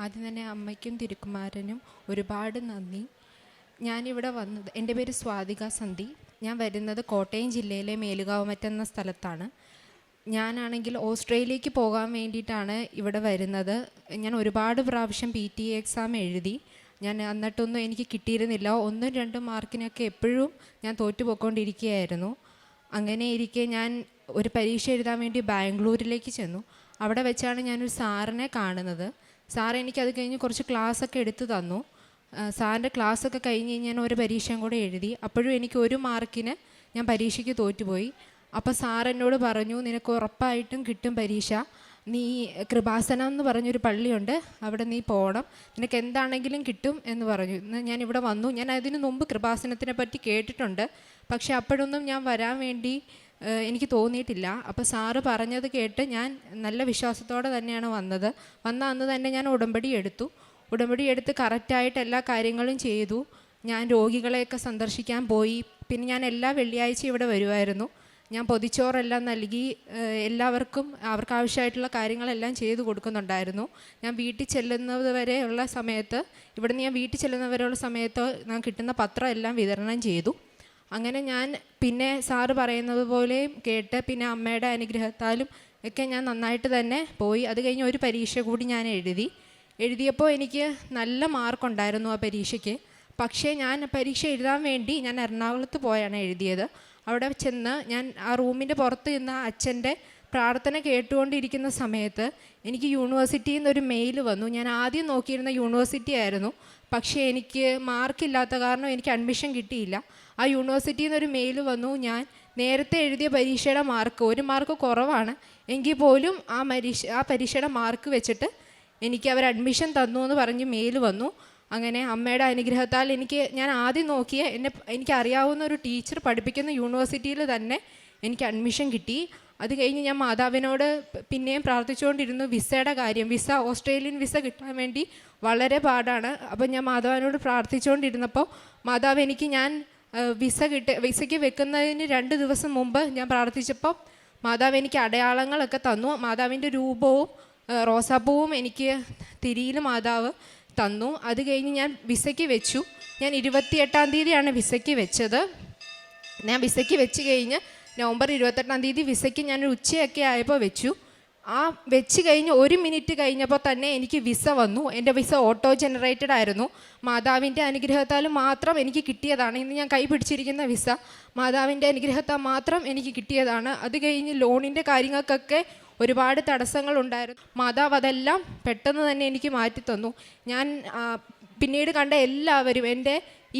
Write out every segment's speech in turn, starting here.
ആദ്യം തന്നെ അമ്മയ്ക്കും തിരുക്കുമാരനും ഒരുപാട് നന്ദി. ഞാനിവിടെ വന്നത്, എൻ്റെ പേര് സ്വാതിക സന്ധി. ഞാൻ വരുന്നത് കോട്ടയം ജില്ലയിലെ മേലുകാവുമറ്റ എന്ന സ്ഥലത്താണ്. ഞാനാണെങ്കിൽ ഓസ്ട്രേലിയക്ക് പോകാൻ വേണ്ടിയിട്ടാണ് ഇവിടെ വരുന്നത്. ഞാൻ ഒരുപാട് പ്രാവശ്യം PTA എക്സാം എഴുതി. ഞാൻ എന്നിട്ടൊന്നും എനിക്ക് കിട്ടിയിരുന്നില്ല. 1-2 മാർക്കിനൊക്കെ എപ്പോഴും ഞാൻ തോറ്റുപോയിക്കൊണ്ടിരിക്കുകയായിരുന്നു. അങ്ങനെ ഇരിക്കെ ഞാൻ ഒരു പരീക്ഷ എഴുതാൻ വേണ്ടി ബാംഗ്ലൂരിലേക്ക് ചെന്നു. അവിടെ വെച്ചാണ് ഞാനൊരു സാറിനെ കാണുന്നത്. സാർ എനിക്കത് കഴിഞ്ഞ് കുറച്ച് ക്ലാസ്സൊക്കെ എടുത്തു തന്നു. സാറിൻ്റെ ക്ലാസ്സൊക്കെ കഴിഞ്ഞ് ഞാൻ ഒരു പരീക്ഷയും കൂടെ എഴുതി. അപ്പോഴും എനിക്ക് 1 മാർക്കിന് ഞാൻ പരീക്ഷയ്ക്ക് തോറ്റുപോയി. അപ്പോൾ സാർ എന്നോട് പറഞ്ഞു, നിനക്ക് ഉറപ്പായിട്ടും കിട്ടും പരീക്ഷ. നീ കൃപാസനം എന്ന് പറഞ്ഞൊരു പള്ളിയുണ്ട്, അവിടെ നീ പോകണം, നിനക്ക് എന്താണെങ്കിലും കിട്ടും എന്ന് പറഞ്ഞു. ഞാൻ ഇവിടെ വന്നു. ഞാൻ അതിന് മുമ്പ് കൃപാസനത്തിനെ പറ്റി കേട്ടിട്ടുണ്ട്, പക്ഷെ അപ്പോഴൊന്നും ഞാൻ വരാൻ വേണ്ടി എനിക്ക് തോന്നിയിട്ടില്ല. അപ്പോൾ സാറ് പറഞ്ഞത് കേട്ട് ഞാൻ നല്ല വിശ്വാസത്തോടെ തന്നെയാണ് വന്നത്. വന്ന അന്ന് തന്നെ ഞാൻ ഉടമ്പടി എടുത്ത് കറക്റ്റായിട്ട് എല്ലാ കാര്യങ്ങളും ചെയ്തു. ഞാൻ രോഗികളെയൊക്കെ സന്ദർശിക്കാൻ പോയി. പിന്നെ ഞാൻ എല്ലാ വെള്ളിയാഴ്ചയും ഇവിടെ വരുമായിരുന്നു. ഞാൻ പൊതിച്ചോറെല്ലാം നൽകി എല്ലാവർക്കും അവർക്ക് ആവശ്യമായിട്ടുള്ള കാര്യങ്ങളെല്ലാം ചെയ്തു കൊടുക്കുന്നുണ്ടായിരുന്നു. ഞാൻ വീട്ടിൽ ചെല്ലുന്നത് വരെയുള്ള സമയത്ത് ഞാൻ കിട്ടുന്ന പത്രം എല്ലാം വിതരണം ചെയ്തു. അങ്ങനെ ഞാൻ പിന്നെ സാറ് പറയുന്നത് പോലെ കേട്ട് പിന്നെ അമ്മയുടെ അനുഗ്രഹത്താലും ഒക്കെ ഞാൻ നന്നായിട്ട് തന്നെ പോയി. അത് കഴിഞ്ഞ് ഒരു പരീക്ഷ കൂടി ഞാൻ എഴുതിയപ്പോൾ എനിക്ക് നല്ല മാർക്കുണ്ടായിരുന്നു ആ പരീക്ഷയ്ക്ക്. പക്ഷേ ഞാൻ പരീക്ഷ എഴുതാൻ വേണ്ടി ഞാൻ എറണാകുളത്ത് പോയാണ് എഴുതിയത്. അവിടെ ചെന്ന് ഞാൻ ആ റൂമിൻ്റെ പുറത്ത് നിന്ന് അച്ഛൻ്റെ പ്രാർത്ഥന കേട്ടുകൊണ്ടിരിക്കുന്ന സമയത്ത് എനിക്ക് യൂണിവേഴ്സിറ്റിയിൽ നിന്നൊരു മെയിൽ വന്നു. ഞാൻ ആദ്യം നോക്കിയിരുന്ന യൂണിവേഴ്സിറ്റി ആയിരുന്നു, പക്ഷേ എനിക്ക് മാർക്കില്ലാത്ത കാരണം എനിക്ക് അഡ്മിഷൻ കിട്ടിയില്ല. ആ യൂണിവേഴ്സിറ്റിയിൽ നിന്നൊരു മെയിൽ വന്നു. ഞാൻ നേരത്തെ എഴുതിയ പരീക്ഷയുടെ മാർക്ക് 1 മാർക്ക് കുറവാണ്, എങ്കിൽ പോലും ആ പരീക്ഷയുടെ മാർക്ക് വെച്ചിട്ട് എനിക്ക് അവർ അഡ്മിഷൻ തന്നു എന്ന് പറഞ്ഞ് മെയിൽ വന്നു. അങ്ങനെ അമ്മയുടെ അനുഗ്രഹത്താൽ ഞാൻ ആദ്യം നോക്കിയ എനിക്കറിയാവുന്ന ഒരു ടീച്ചർ പഠിപ്പിക്കുന്ന യൂണിവേഴ്സിറ്റിയിൽ തന്നെ എനിക്ക് അഡ്മിഷൻ കിട്ടി. അത് കഴിഞ്ഞ് ഞാൻ മാതാവിനോട് പിന്നെയും പ്രാർത്ഥിച്ചുകൊണ്ടിരുന്നു വിസയുടെ കാര്യം. ഓസ്ട്രേലിയൻ വിസ കിട്ടാൻ വേണ്ടി വളരെ പാടാണ്. അപ്പം ഞാൻ മാതാവിനോട് പ്രാർത്ഥിച്ചുകൊണ്ടിരുന്നപ്പോൾ മാതാവ് ഞാൻ വിസയ്ക്ക് വെക്കുന്നതിന് 2 ദിവസം മുമ്പ് ഞാൻ പ്രാർത്ഥിച്ചപ്പോൾ മാതാവ് എനിക്ക് അടയാളങ്ങളൊക്കെ തന്നു. മാതാവിൻ്റെ രൂപവും റോസാപ്പൂവും എനിക്ക് തിരിയിൽ മാതാവ് തന്നു. അത് കഴിഞ്ഞ് ഞാൻ വിസയ്ക്ക് വെച്ചു. ഞാൻ 28-ാം തീയതിയാണ് വിസയ്ക്ക് വെച്ചത്. ഞാൻ വിസയ്ക്ക് വെച്ച് കഴിഞ്ഞ് നവംബർ 28-ാം തീയതി വിസയ്ക്ക് ഞാൻ ഉച്ചയൊക്കെ ആയപ്പോൾ വെച്ചു. ആ വെച്ച് കഴിഞ്ഞ് 1 മിനിറ്റ് കഴിഞ്ഞപ്പോൾ തന്നെ എനിക്ക് വിസ വന്നു. എൻ്റെ വിസ ഓട്ടോ ജനറേറ്റഡ് ആയിരുന്നു. മാതാവിൻ്റെ അനുഗ്രഹത്താൽ മാത്രം എനിക്ക് കിട്ടിയതാണ്. ഇന്ന് ഞാൻ കൈ പിടിച്ചിരിക്കുന്ന വിസ മാതാവിൻ്റെ അനുഗ്രഹത്താൽ മാത്രം എനിക്ക് കിട്ടിയതാണ്. അത് കഴിഞ്ഞ് ലോണിൻ്റെ കാര്യങ്ങൾക്കൊക്കെ ഒരുപാട് തടസ്സങ്ങളുണ്ടായിരുന്നു. മാതാവ് അതെല്ലാം പെട്ടെന്ന് തന്നെ എനിക്ക് മാറ്റിത്തന്നു. ഞാൻ പിന്നീട് കണ്ട എല്ലാവരും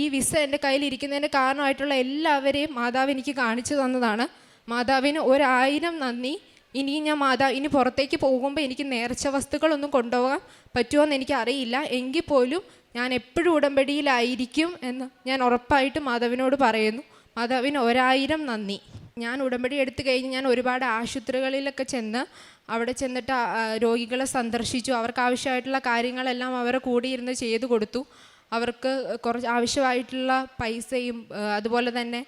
ഈ വിസ എൻ്റെ കയ്യിലിരിക്കുന്നതിന് കാരണമായിട്ടുള്ള എല്ലാവരെയും മാതാവ് എനിക്ക് കാണിച്ചു തന്നതാണ്. മാതാവിന് 1000 നന്ദി. ഇനി പുറത്തേക്ക് പോകുമ്പോൾ എനിക്ക് നേർച്ച വസ്തുക്കളൊന്നും കൊണ്ടുപോകാൻ പറ്റുമോയെന്ന് എനിക്കറിയില്ല. എങ്കിൽ പോലും ഞാൻ എപ്പോഴും ഉടമ്പടിയിലായിരിക്കും എന്ന് ഞാൻ ഉറപ്പായിട്ട് മാതാവിനോട് പറയുന്നു. മാതാവിന് 1000 നന്ദി. ഞാൻ ഉടമ്പടി എടുത്തു കഴിഞ്ഞ് ഞാൻ ഒരുപാട് ആശുപത്രികളിലൊക്കെ അവിടെ ചെന്നിട്ട് രോഗികളെ സന്ദർശിച്ചു. അവർക്ക് ആവശ്യമായിട്ടുള്ള കാര്യങ്ങളെല്ലാം അവരെ കൂടിയിരുന്ന് ചെയ്തു കൊടുത്തു. അവർക്ക് കുറച്ച് ആവശ്യമായിട്ടുള്ള പൈസയും അതുപോലെ തന്നെ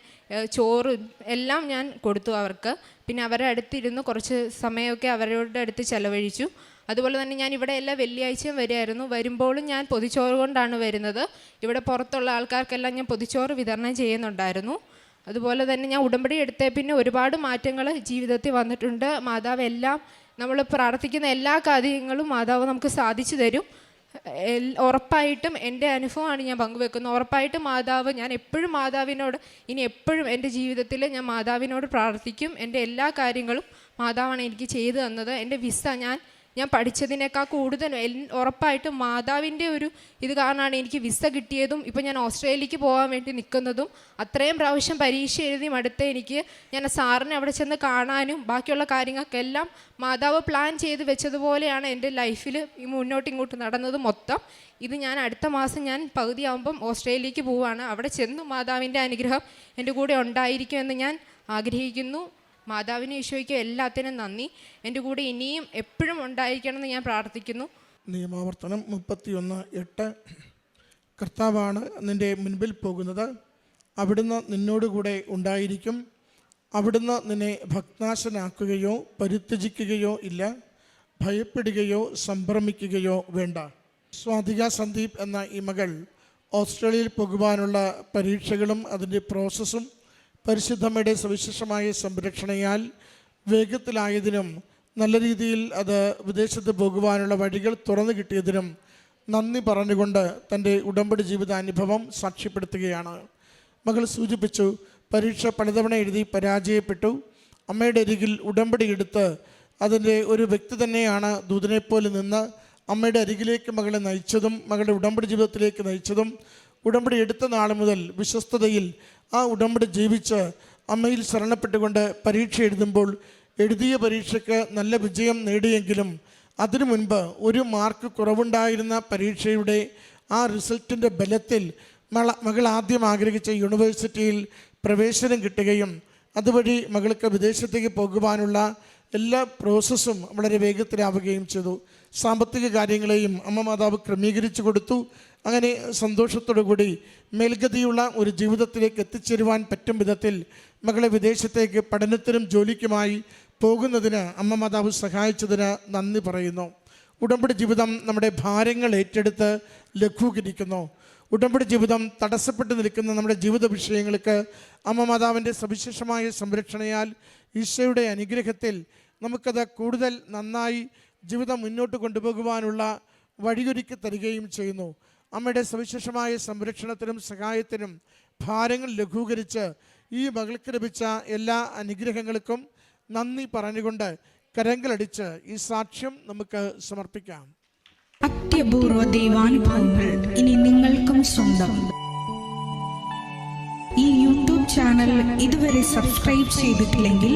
ചോറും എല്ലാം ഞാൻ കൊടുത്തു അവർക്ക്. പിന്നെ അവരുടെ അടുത്തിരുന്ന് കുറച്ച് സമയമൊക്കെ അവരുടെ അടുത്ത് ചെലവഴിച്ചു. അതുപോലെ തന്നെ ഞാൻ ഇവിടെ എല്ലാ വെള്ളിയാഴ്ചയും വരുമായിരുന്നു. വരുമ്പോഴും ഞാൻ പൊതിച്ചോറ് കൊണ്ടാണ് വരുന്നത്. ഇവിടെ പുറത്തുള്ള ആൾക്കാർക്കെല്ലാം ഞാൻ പൊതിച്ചോറ് വിതരണം ചെയ്യുന്നുണ്ടായിരുന്നു. അതുപോലെ തന്നെ ഞാൻ ഉടമ്പടി എടുത്തേ പിന്നെ ഒരുപാട് മാറ്റങ്ങൾ ജീവിതത്തിൽ വന്നിട്ടുണ്ട്. മാതാവ് നമ്മൾ പ്രാർത്ഥിക്കുന്ന എല്ലാ കാര്യങ്ങളും മാതാവ് നമുക്ക് സാധിച്ചു തരും. ഉറപ്പായിട്ടും എൻ്റെ അനുഭവമാണ് ഞാൻ പങ്കുവെക്കുന്നത്. ഉറപ്പായിട്ടും ഞാൻ എപ്പോഴും മാതാവിനോട് ഇനി എപ്പോഴും എൻ്റെ ജീവിതത്തിൽ ഞാൻ മാതാവിനോട് പ്രാർത്ഥിക്കും. എൻ്റെ എല്ലാ കാര്യങ്ങളും മാതാവാണ് എനിക്ക് ചെയ്തു തന്നത്. എൻ്റെ വിസ ഞാൻ പഠിച്ചതിനേക്കാൾ കൂടുതൽ ഉറപ്പായിട്ടും മാതാവിൻ്റെ ഒരു ഇത് കാരണമാണ് എനിക്ക് വിസ കിട്ടിയതും ഇപ്പോൾ ഞാൻ ഓസ്ട്രേലിയക്ക് പോകാൻ വേണ്ടി നിൽക്കുന്നതും. അത്രയും പ്രാവശ്യം പരീക്ഷ എഴുതി മടുത്ത ഞാൻ സാറിനെ അവിടെ ചെന്ന് കാണാനും ബാക്കിയുള്ള കാര്യങ്ങൾക്കെല്ലാം മാതാവ് പ്ലാൻ ചെയ്ത് വെച്ചതുപോലെയാണ് എൻ്റെ ലൈഫിൽ ഇങ്ങോട്ട് നടന്നത് മൊത്തം. ഇത് ഞാൻ അടുത്ത മാസം ഞാൻ പകുതിയാകുമ്പം ഓസ്ട്രേലിയക്ക് പോവുകയാണ്. അവിടെ ചെന്ന് മാതാവിൻ്റെ അനുഗ്രഹം എൻ്റെ കൂടെ ഉണ്ടായിരിക്കുമെന്ന് ഞാൻ ആഗ്രഹിക്കുന്നു. മാതാവിനും ഈശോയ്ക്കും എല്ലാത്തിനും നന്ദി. എൻ്റെ കൂടെ ഇനിയും എപ്പോഴും ഉണ്ടായിരിക്കണമെന്ന് ഞാൻ പ്രാർത്ഥിക്കുന്നു. നിയമാവർത്തനം 31:8 കർത്താവാണ് നിൻ്റെ മുൻപിൽ പോകുന്നത്, അവിടുന്ന് നിന്നോടുകൂടെ ഉണ്ടായിരിക്കും, അവിടുന്ന് നിന്നെ ഭഗ്നാശനാക്കുകയോ പരിത്യജിക്കുകയോ ഇല്ല, ഭയപ്പെടുകയോ സംഭ്രമിക്കുകയോ വേണ്ട. സ്വാതിക സന്ദീപ് എന്ന ഈ മകൾ ഓസ്ട്രേലിയയിൽ പോകുവാനുള്ള പരീക്ഷകളും അതിൻ്റെ പ്രോസസ്സും പരിശുദ്ധമ്മയുടെ സവിശേഷമായ സംരക്ഷണയാൽ വേഗത്തിലായതിനും നല്ല രീതിയിൽ അത് വിദേശത്ത് പോകുവാനുള്ള വഴികൾ തുറന്നു കിട്ടിയതിനും നന്ദി പറഞ്ഞുകൊണ്ട് തൻ്റെ ഉടമ്പടി ജീവിതാനുഭവം സാക്ഷ്യപ്പെടുത്തുകയാണ്. മകൾ സൂചിപ്പിച്ചു, പരീക്ഷ പലതവണ എഴുതി പരാജയപ്പെട്ടു. അമ്മയുടെ അരികിൽ ഉടമ്പടി എടുത്ത് അതിൻ്റെ ഒരു വ്യക്തി തന്നെയാണ് ദൂതനെപ്പോലെ നിന്ന് അമ്മയുടെ അരികിലേക്ക് മകളെ നയിച്ചതും മകളുടെ ഉടമ്പടി ജീവിതത്തിലേക്ക് നയിച്ചതും. ഉടമ്പടി എടുത്ത നാൾ മുതൽ വിശ്വസ്തതയിൽ ആ ഉടമ്പടി ജീവിച്ച് അമ്മയിൽ ശരണപ്പെട്ടുകൊണ്ട് പരീക്ഷ എഴുതുമ്പോൾ എഴുതിയ പരീക്ഷയ്ക്ക് നല്ല വിജയം നേടിയെങ്കിലും അതിനു മുൻപ് ഒരു മാർക്ക് കുറവുണ്ടായിരുന്ന പരീക്ഷയുടെ ആ റിസൾട്ടിൻ്റെ ബലത്തിൽ മകൾ ആദ്യം ആഗ്രഹിച്ച യൂണിവേഴ്സിറ്റിയിൽ പ്രവേശനം കിട്ടുകയും അതുവഴി മകൾക്ക് വിദേശത്തേക്ക് പോകുവാനുള്ള എല്ലാ പ്രോസസ്സും വളരെ വേഗത്തിലാവുകയും ചെയ്തു. സാമ്പത്തിക കാര്യങ്ങളെയും അമ്മ മാതാവ് ക്രമീകരിച്ചു കൊടുത്തു. അങ്ങനെ സന്തോഷത്തോടു കൂടി മേൽഗതിയുള്ള ഒരു ജീവിതത്തിലേക്ക് എത്തിച്ചേരുവാൻ പറ്റും വിധത്തിൽ മകളെ വിദേശത്തേക്ക് പഠനത്തിനും ജോലിക്കുമായി പോകുന്നതിന് അമ്മ മാതാവ് സഹായിച്ചതിന് നന്ദി പറയുന്നു. ഉടമ്പടി ജീവിതം നമ്മുടെ ഭാരങ്ങൾ ഏറ്റെടുത്ത് ലഘൂകരിക്കുന്നു. ഉടമ്പടി ജീവിതം തടസ്സപ്പെട്ട് നിൽക്കുന്ന നമ്മുടെ ജീവിത വിഷയങ്ങൾക്ക് അമ്മ മാതാവിൻ്റെ സവിശേഷമായ സംരക്ഷണയാൽ ഈശോയുടെ അനുഗ്രഹത്തിൽ നമുക്കത് കൂടുതൽ നന്നായി ജീവിതം മുന്നോട്ട് കൊണ്ടുപോകുവാനുള്ള വഴിയൊരുക്കി തരികയും ചെയ്യുന്നു. അമ്മയുടെ സവിശേഷമായ സംരക്ഷണത്തിനും സഹായത്തിനും ഭാരങ്ങൾ ലഘൂകരിച്ച് ഈ മകൾക്ക് ലഭിച്ച എല്ലാ അനുഗ്രഹങ്ങൾക്കും നന്ദി പറഞ്ഞുകൊണ്ട് കരങ്ങളടിച്ച് ഈ സാക്ഷ്യം നമുക്ക് സമർപ്പിക്കാം. അത്യപൂർവ ദൈവാനുഭവങ്ങൾ ഇനി നിങ്ങൾക്കും സ്വന്തം. ഈ യൂട്യൂബ് ചാനൽ ഇതുവരെ സബ്സ്ക്രൈബ് ചെയ്തിട്ടില്ലെങ്കിൽ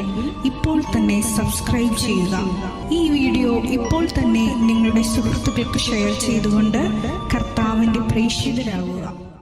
ഇപ്പോൾ തന്നെ സബ്സ്ക്രൈബ് ചെയ്യുക. ഈ വീഡിയോ ഇപ്പോൾ തന്നെ നിങ്ങളുടെ സുഹൃത്തുക്കൾക്ക് ഷെയർ ചെയ്തുകൊണ്ട് കർത്താവിൻ്റെ പ്രേക്ഷിതരാകുക.